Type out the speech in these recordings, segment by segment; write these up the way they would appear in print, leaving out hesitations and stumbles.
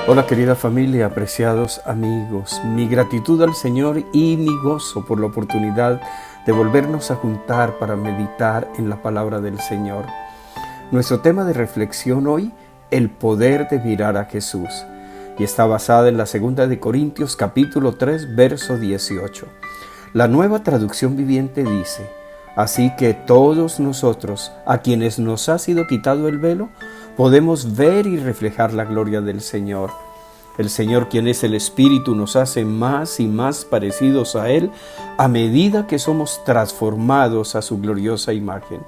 Hola querida familia, apreciados amigos, mi gratitud al Señor y mi gozo por la oportunidad de volvernos a juntar para meditar en la palabra del Señor. Nuestro tema de reflexión hoy, el poder de mirar a Jesús, y está basada en la segunda de Corintios capítulo 3, verso 18. La Nueva Traducción Viviente dice: así que todos nosotros, a quienes nos ha sido quitado el velo, podemos ver y reflejar la gloria del Señor. El Señor, quien es el Espíritu, nos hace más y más parecidos a Él a medida que somos transformados a su gloriosa imagen.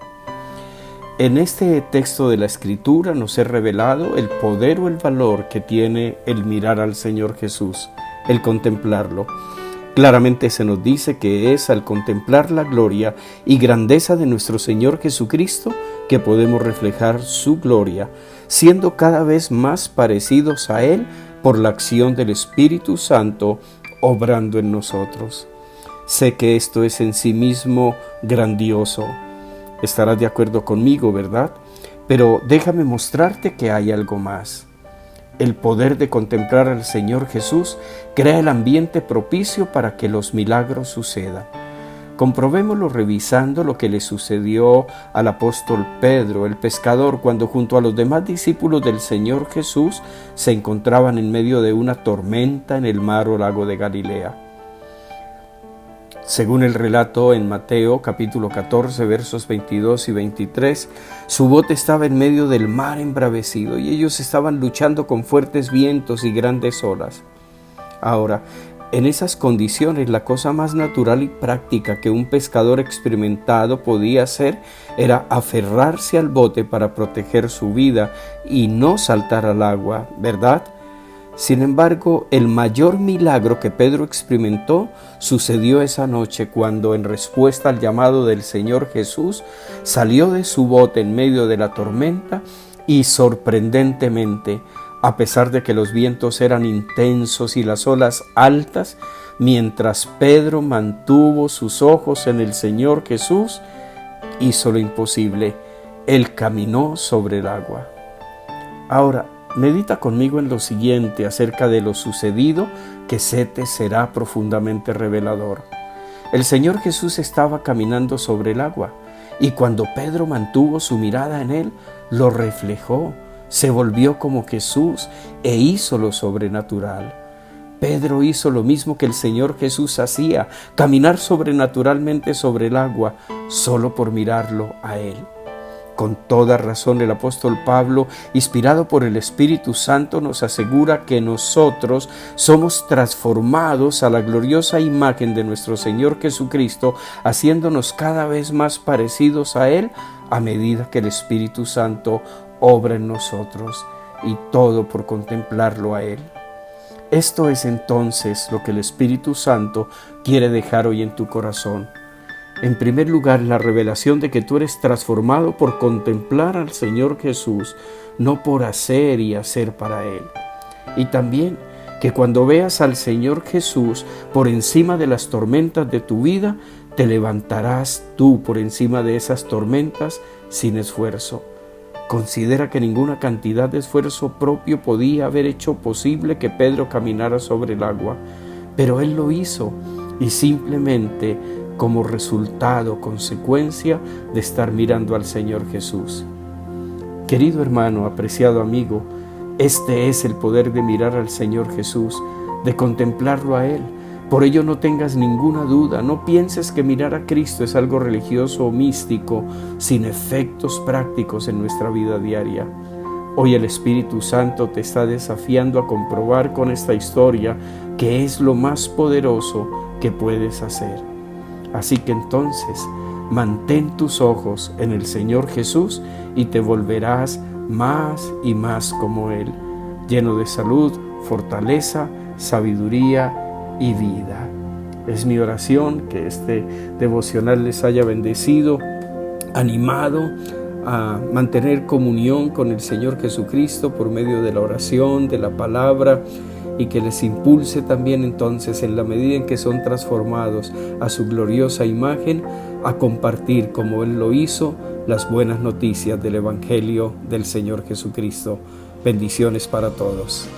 En este texto de la Escritura nos es revelado el poder o el valor que tiene el mirar al Señor Jesús, el contemplarlo. Claramente se nos dice que es al contemplar la gloria y grandeza de nuestro Señor Jesucristo que podemos reflejar su gloria, siendo cada vez más parecidos a Él por la acción del Espíritu Santo obrando en nosotros. Sé que esto es en sí mismo grandioso. Estarás de acuerdo conmigo, ¿verdad? Pero déjame mostrarte que hay algo más. El poder de contemplar al Señor Jesús crea el ambiente propicio para que los milagros sucedan. Comprobémoslo revisando lo que le sucedió al apóstol Pedro, el pescador, cuando junto a los demás discípulos del Señor Jesús se encontraban en medio de una tormenta en el mar o lago de Galilea. Según el relato en Mateo capítulo 14 versos 22 y 23, su bote estaba en medio del mar embravecido y ellos estaban luchando con fuertes vientos y grandes olas. Ahora, en esas condiciones, la cosa más natural y práctica que un pescador experimentado podía hacer era aferrarse al bote para proteger su vida y no saltar al agua, ¿verdad? Sin embargo, el mayor milagro que Pedro experimentó sucedió esa noche cuando, en respuesta al llamado del Señor Jesús, salió de su bote en medio de la tormenta y sorprendentemente, a pesar de que los vientos eran intensos y las olas altas, mientras Pedro mantuvo sus ojos en el Señor Jesús, hizo lo imposible. Él caminó sobre el agua. Ahora, medita conmigo en lo siguiente acerca de lo sucedido, que se te será profundamente revelador. El Señor Jesús estaba caminando sobre el agua, y cuando Pedro mantuvo su mirada en Él, lo reflejó. Se volvió como Jesús e hizo lo sobrenatural. Pedro hizo lo mismo que el Señor Jesús hacía, caminar sobrenaturalmente sobre el agua, solo por mirarlo a Él. Con toda razón el apóstol Pablo, inspirado por el Espíritu Santo, nos asegura que nosotros somos transformados a la gloriosa imagen de nuestro Señor Jesucristo, haciéndonos cada vez más parecidos a Él a medida que el Espíritu Santo obra en nosotros, y todo por contemplarlo a Él. Esto es entonces lo que el Espíritu Santo quiere dejar hoy en tu corazón. En primer lugar, la revelación de que tú eres transformado por contemplar al Señor Jesús, no por hacer y hacer para Él. Y también que cuando veas al Señor Jesús por encima de las tormentas de tu vida, te levantarás tú por encima de esas tormentas sin esfuerzo. Considera que ninguna cantidad de esfuerzo propio podía haber hecho posible que Pedro caminara sobre el agua, pero él lo hizo, y simplemente como resultado, consecuencia de estar mirando al Señor Jesús. Querido hermano, apreciado amigo, este es el poder de mirar al Señor Jesús, de contemplarlo a Él. Por ello no tengas ninguna duda, no pienses que mirar a Cristo es algo religioso o místico, sin efectos prácticos en nuestra vida diaria. Hoy el Espíritu Santo te está desafiando a comprobar con esta historia que es lo más poderoso que puedes hacer. Así que entonces, mantén tus ojos en el Señor Jesús y te volverás más y más como Él, lleno de salud, fortaleza, sabiduría y vida. Es mi oración que este devocional les haya bendecido, animado a mantener comunión con el Señor Jesucristo por medio de la oración, de la palabra, y que les impulse también entonces, en la medida en que son transformados a su gloriosa imagen, a compartir como Él lo hizo las buenas noticias del Evangelio del Señor Jesucristo. Bendiciones para todos.